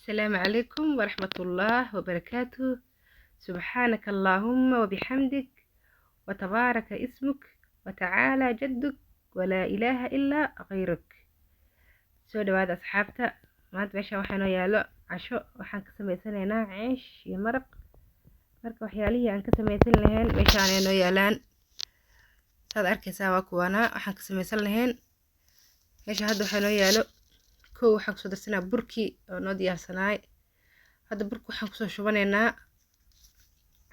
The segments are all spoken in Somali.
السلام عليكم ورحمة الله وبركاته. سبحانك اللهم وبحمدك وتبارك اسمك وتعالى جدك ولا إله إلا غيرك. soo dhawaada asxaabta. maanta meeshaan waxaa noo yaalo casho. waxaan ka samaysanaynaa ceesh iyo maraq. marka waxyaalihii aan ka samaysan lahayn meeshaan ay noo yaalaan. saad arkaysaa waa kuwana waxaan ka samaysan lahayn. meesha hadda waxaa noo yaalo kow waxaan kusoo darsanaa burkii oo noo diyaarsanaay. hadda burka waxaan kusoo shubanaynaa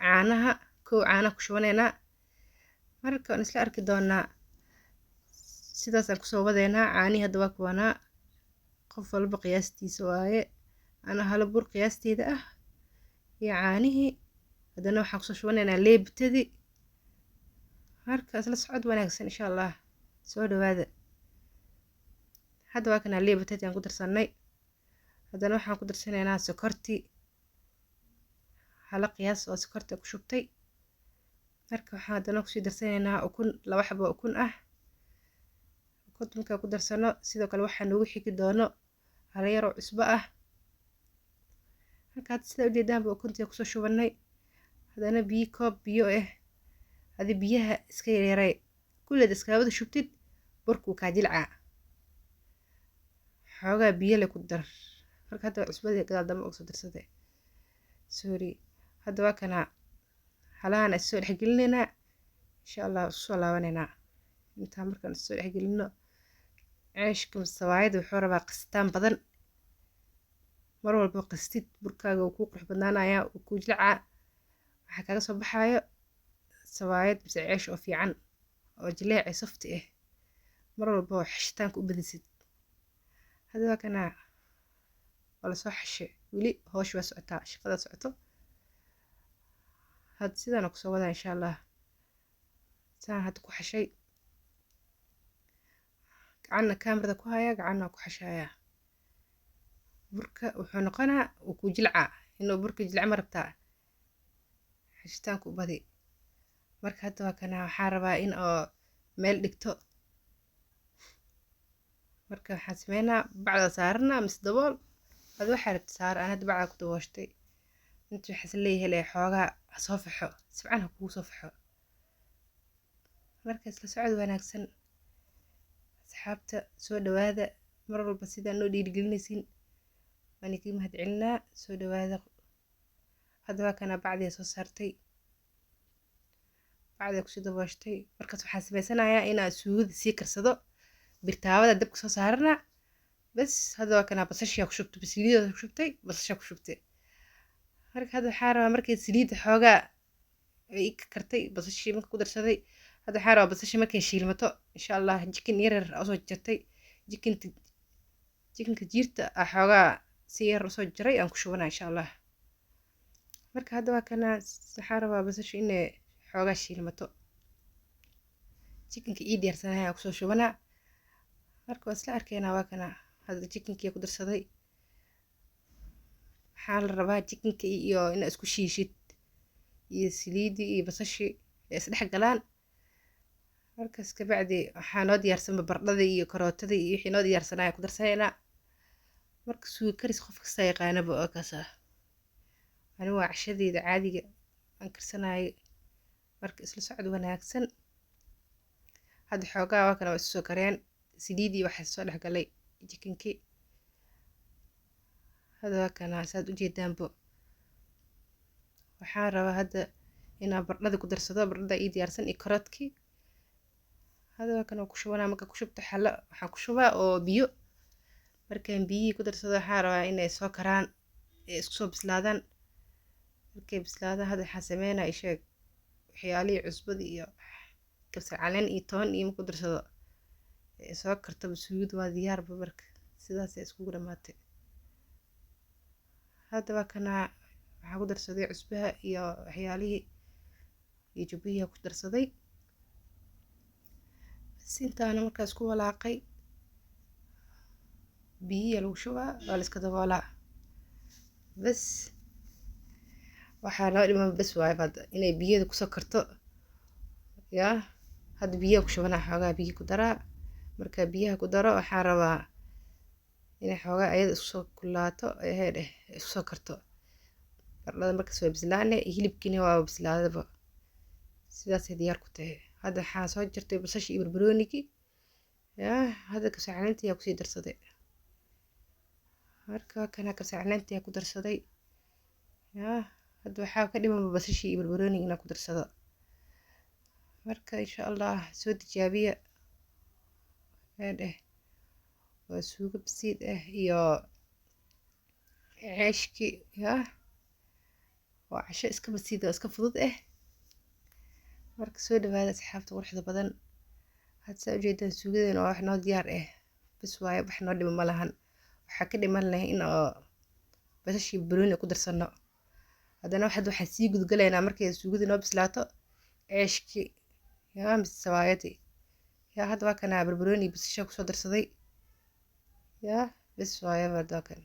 caanaha. kow caanaha ku shubanaynaa. marka aan isla arki doonaa sidaasaan kusoo wadaynaa. caanihi hadda waa kuwanaa, qof walba qiyaastiisa waaye. ana hal bur qiyaasteeda ah iyo caanihii. haddana waxaan kusoo shubanaynaa leebtadii. marka isla socod wanaagsan insha allah. soo dhawaada. hadda waa kanaa leebtadii aan ku darsanay. haddana waxaan ku darsanaynaa sokortii, hala qiyaas oo sokorta ku shubtay. marka waxaan haddana kusii darsanaynaa ukun, 2 xabo ukun ah. ukunta markaan ku darsano sidoo kale waxaa noogu xigi doono hala yar oo cusbo ah. marka hadda sidaa ujeedaanba ukuntii kusoo shubanay. haddana koob biyo ah. hadi biyaha iska yaryarey kulleed iskaawada shubtid burkuu kaa jilcaa. xoogaa biyo le ku dar. marka hadda cusbadii gadaal dambe ugu soo darsaday. sorry. hadda waa kanaa halahan is soo dhexgelinaynaa insha allah. soo laabanaynaa intaa markaan is soo dhexgelino. ceeshka sawaayada wuxuu rabaa qastaan badan. mar walba qastid burkaaga uu ku qurux badnaanayaa, uu ku jilcaa. waxaa kaga soo baxaayo sawaayad mise ceesh oo fiican oo jileec safti ah. mar walba oo xashitaanka u badisid. hadda waa kanaa waa lasoo xashay. weli hoosh waa socotaa, shaqada socoto. hadda sidaan kusoo wadaa insha allah. saan hadda ku xashay. gacanna kaamirada ku hayaa, gacanna ku xashayaa. burka wuxuu noqonaa uu ku jilcaa. inuu burka jilca ma rabtaa, xashitaanka u badi. marka hadda waa kanaa waxaan rabaa in oo meel dhigto. marka waxaan sameynaa bacda saarana mise dabool. hada waxaa rabta saar. aan hadda bacda ku dabooshtay. inta waxaas leeyahay lee xoogaa ha soo faxo, sibcan ha kugu soo faxo. marka isla socod wanaagsan asxaabta. soo dhawaada. mar walba sidaan noo dhiirigelinaysiin waan idin mahadcelinaa. soo dhawaada. hadda waa kanaa bacdii soo saartay, bacdii kusii dabooshtay. markaas waxaan samaysanayaa inaan suugada sii karsado. birtaawada dabka soo saarana bas. hadda waa kanaa basashiyaa ku shubtay, basaliida ku shubtay, basashaa ku shubtay. marka hadda waxaan rabaa markay saliidda xoogaa ay ka kartay basashii marka ku darsaday. hadda waxaan rabaa basashii markay shiilmato insha allah jikin yaryar usoo jartay. jikinka jiirta ah xoogaa si yar usoo jaray aan ku shubanaa insha allah. marka hadda waa kanaa waxaan rabaa basashii inay xoogaa shiilmato. jikinka ii diyaarsanaya aan kusoo shubanaa. marka waa isla arkaynaa. waa kanaa hadda jikinkii ku darsaday. waxaa la rabaa jikinka iyo inaa isku shiishid iyo saliidii iyo basashii ay isdhex galaan. markaas kabacdi waxaa noo diyaarsan bardhadii iyo karootadii iyo wixii noo diyaarsanaya ku darsanaynaa. marka suugo karis qof kasta yaqaanaba oo kaasa. ani waa cashadeeda caadiga aan karsanayo. marka isla socod wanaagsan. hadda xoogaa waa kana waa isu soo kareen. saliidii waxaa soo dhex galay jikinkii. hadda waa kana saad ujeedaanbo. waxaan rabaa hadda inaan bardhada ku darsado. bardhada ii diyaarsan iyo karoodkii. hadda waa kana ku shubanaa. marka ku shubto xalo waxaan ku shubaa oo biyo. markaan biyihii ku darsado waxaan rabaa inay soo karaan ee isku soo bislaadaan. markay bislaadaan hadda waxaan sameynaa isheeg waxyaalihii cusbadii iyo kabsar caleen iyo toon iyo marku darsado ee soo kartaba suugada waa diyaarba. marka sidaasay iskugu dhamaatay. hadda waa kanaa waxaa ku darsaday cusbaha iyo waxyaalihii iyo jubbihii ku darsaday. intaana markaas ku walaaqay. biyihi lagu shubaa waa la iska daboolaa bas. waxaa noo dhiman bas waaye hadda inay biyada kusoo karto. yaa hadda biyaha ku shubanaa. xoogaa biyo ku daraa. marka biyaha ku daro waxaan rabaa inay xoogaa ayada isku soo kulaato heedhe isku soo karto baradhada markaas way bislaane hilibkiina waa bislaadaba sidaasay diyaar ku tahay hadda waxaa soo jirtay basasha iyo barbaroonigii yaa hadda kabsacnaantii yaa kusii darsaday marka kana kabsacnaantii yaa ku darsaday yaa hadda waxaa ka dhiman basashii iyo barbaroonigi inaa ku darsado marka insha allah soo tijaabiya heedhe waa suugo basiid ah iyo ceeshkii yaa waa casho iska basiid oo iska fudud ah marka soo dhawaada asxaabta quruxda badan hadda saa ujeedaan suugadeena waa wax noo diyaar ah bas waaye wax noo dhima ma lahan waxaa ka dhiman lahay in oo basashii barbarooni ku darsano haddana waxaa sii gudgalaynaa markay suugada noo bislaato ceeshkii yaa mise sawaayadii yaa hadda waa kana barbarooni basasha kusoo darsaday yaa bas waaye hadda kan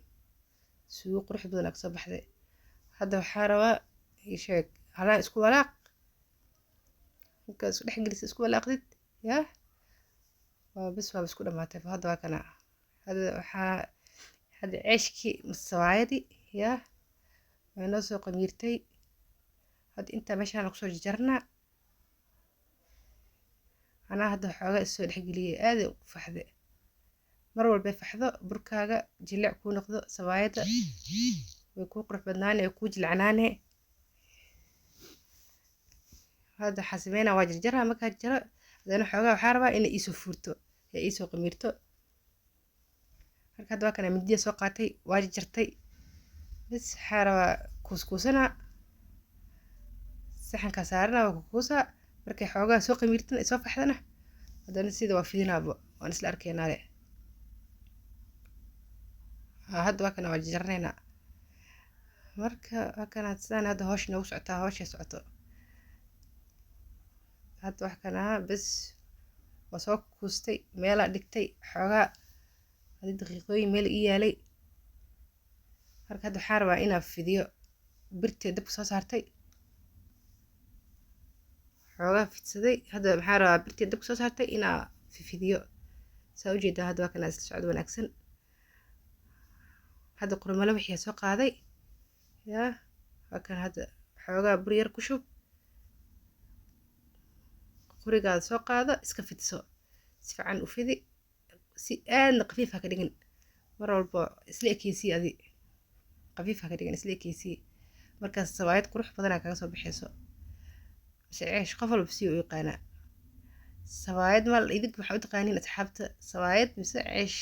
suugo qurux badan aa kasoo baxday hadda waxaa rabaa sheeg halaan isku walaaq markaa isku dhex gelisa isku walaaqdid yaa waa bas waaba isku dhamaatay hadda waa kana hadda ceeshkii mise sawaayadii yaa way noo soo qamiirtay hadda intaa meeshaan kusoo jarjarnaa anaa hadda waxoogaa isoo dhexgeliyay aaday u faxde mar walbay faxdo burkaaga jilic kuu noqdo sawaayadda way kuu qurux badnaane way kuu jilcanaane hadda waxaa sameynaa waa jarjaraa markaa jaro haddana xoogaa waxaa rabaa inay iisoo fuurto ee iisoo qamiirto marka hadda waa kana mindiya soo qaatay waa jarjartay bas waxaa rabaa kuuskuusanaa saxankaa saarana waa kukuusaa markay xoogaa soo qamiirtana ay soo faxdana haddana sida waa fidinaaba waan isla arkeenaale hadda waa kana waa jarjarnaynaa marka waa kana sidaan hadda hoosh noogu socotaa hooshay socoto hadda wax kana bas waa soo kuustay meelaa dhigtay xoogaa hadii daqiiqooyin meel ii yaalay marka hadda waxaa rabaa inaa fidiyo birtee dabka soo saartay xoogaa fidsaday hadda maxaa rabaa birtee dabka soo saartay inaa fidiyo saa ujeedaa hadda waa kana isla socod wanaagsan hadda qurmalo wixii soo qaaday yaa waa kan hadda xoogaa bur yar ku shub qurigaada soo qaado iska fidso si fiican u fidi si aadna qafiif ha ka dhigin mar walba isla ekeysii adi qafiif ha ka dhigin isla ekeysii markaas sawaayad qurux badanaa kaga soo baxayso mise ceesh qof walba sii u yaqaanaa sawaayad mal idinka waxaa u taqaaniin asxaabta sawaayad mise ceesh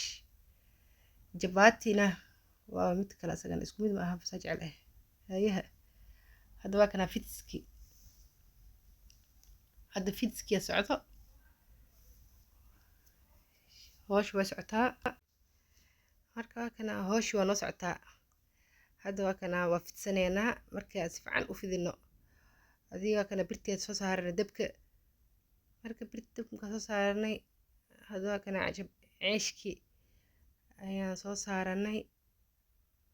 jabaatina waa mid kale asagana isku mid ma aha basaa jecel ah hayaha hadda waa kana fidskii hadda fidskiya socdo hoosh waa socotaa marka waa kana hooshi waa noo socotaa hadda waa kana waa fidsaneynaa markaa si fiican u fidino adiga kana birteed soo saarana dabka marka birta dabka markaa soo saaranay hadda waa kana ceeshkii ayaan soo saaranay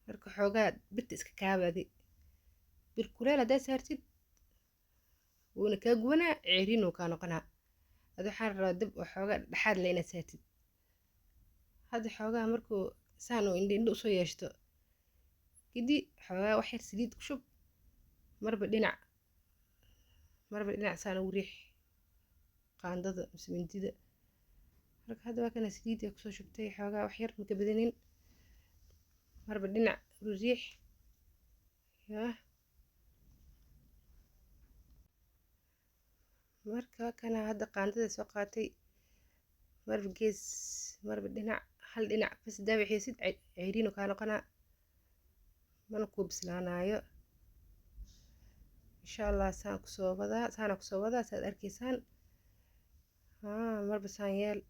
marka xoogaa birta iska kaabadi bir kuleel haddaa saartid wuuna kaa gubanaa ceeriin uu kaa noqonaa hadda waxaan rabaa dab oo xoogaa dhexaad le inaad saartid hadda xoogaa markuu saan uu indho usoo yeeshto gidi xoogaa wax yar saliid ku shub marba dhinac saan ugu riix qaandada mise mindida marka hadda waa kana saliid ay kusoo shubtay xoogaa wax yar maka badanin marba dhinac u riix yaa marka kana hadda qaandada soo qaatay marba gees marba dhinac hal dhinac bas daawixaysid ceeriinu kaa noqonaa mana kuu bislaanaayo insha allah saana kusoo wadaa saad arkaysaan marba saan yeel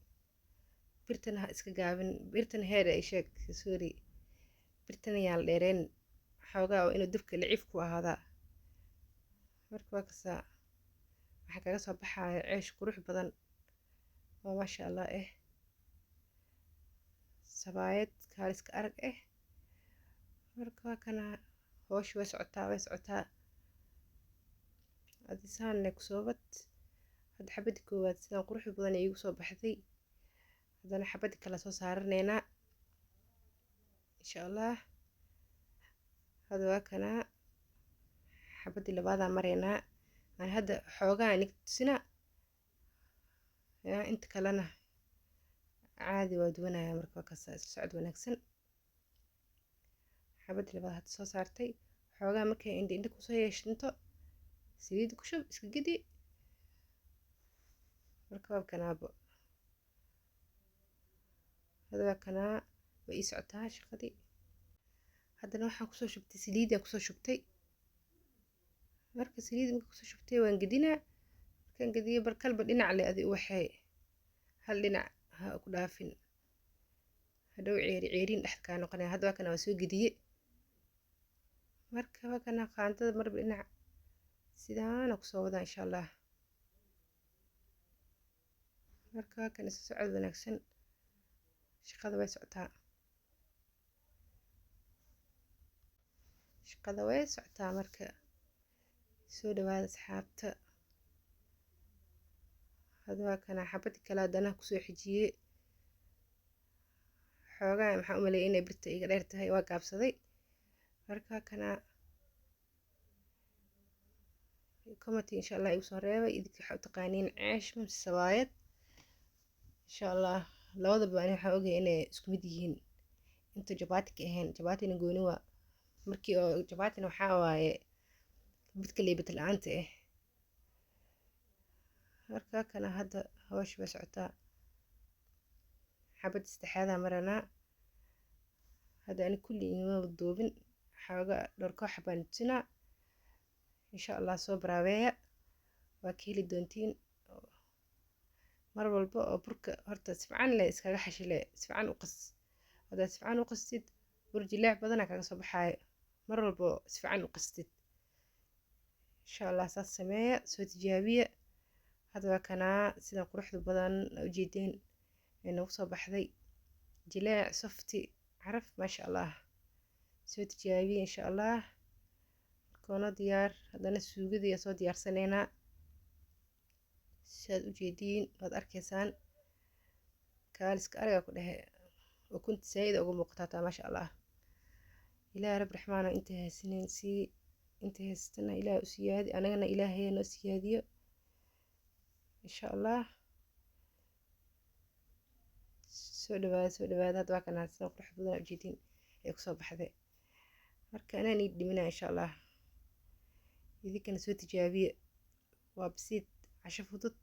birtana ha iska gaabin birtana heer ay sheeg sorry birtana yaan la dheereen xoogaa oo inuu dabka liciif ku ahaadaa marka waa kasaa waxaa kaga soo baxaya ceesh qurux badan oo maasha allah sabaayad kaaliska arag marka waa kana hoosh way socotaa adisaanne kusoo wad hadda xabadii koowaad sidaan qurux badan iigu soo baxday haddana xabadii kale soo saaraneynaa insha allah. Hadda waa kanaa xabadii labaadaan maraynaa. Aan hadda xoogaa inig tusinaa inta kalena caadi waa duwanayaa. Marka waa kasaa isla socod wanaagsan. xabadii labaad hadda soo saartay. xoogaa markay indha kusoo yeeshanto saliid ku shub, iska gidi. marka waa kanaabo. hadda waa kanaa way ii socotaa shaqadii. haddana waxaan kusoo shubtay saliidaan kusoo shubtay. marka saliid marka kusoo shubtay waan gedinaa. markaan gediyo kalba dhinac le adi waxay hal dhinac ha ku dhaafin, hadhow ceeriin dhexda kaa noqonaya. hadda waa kana waa soo gediye. marka waa kana qaandada marba dhinac sidaana kusoo wadaa insha allah. marka waa kana isla socod wanaagsan. shaqada way socotaa. shaqada way socotaa. marka soo dhawaada asxaabta. hadda waa kana xabadii kale haddana kusoo xijiyey. xoogaa maxaa u maleeyay inay birta iga dheer tahay, waa gaabsaday. marka waa kana comment insha allah igu soo reebay idinka waxa u taqaaniin ceesh mise sawaayad. insha allah labadaba ani waxaan ogahay inay isku mid yihiin inta jabaati ka ahayn. jabaatina gooni waa markii oo jabaatina waxaa waaye midka leebata la-aanta ah. marka kana hadda hawsha way socotaa. xabadii saddexaadaan maranaa. hadda ani kulli igama duubin, xoogaa dhowr koox baan tusinaa. insha allah soo baraaweeya. waa ka heli doontiin. mar walba oo burka horta sifcan le iskaga xashile, sifcan u qas. haddaad sifcan u qastid bur jileec badanaa kaga soo baxaayo. mar walba sifcan u qastid. insha allah saas sameeya, soo tijaabiya. hadda waa kanaa sida quruxda badan u jeedeen ee nagu soo baxday. jileec softi caraf maasha allah. soo tijaabiya insha allah. markoona diyaar. haddana suugadii soo diyaarsanaynaa. sidaad u jeediin waad arkaysaan. kaaliska ariga ku dhehe ukunta saayida uga muuqataa maasha allah. ilaahay rab raxmaano inta haysanayn sii, inta haystana ilaahay u siyaadi, anagana ilaahay noo siyaadiyo insha allah. soo dhawaada soo dhawaada. hadda waa kana sida qurux badan u jeediin ee kusoo baxday. marka anaan ii dhiminaa insha allah. idinkana soo tijaabiye. waa basiid casho fudud.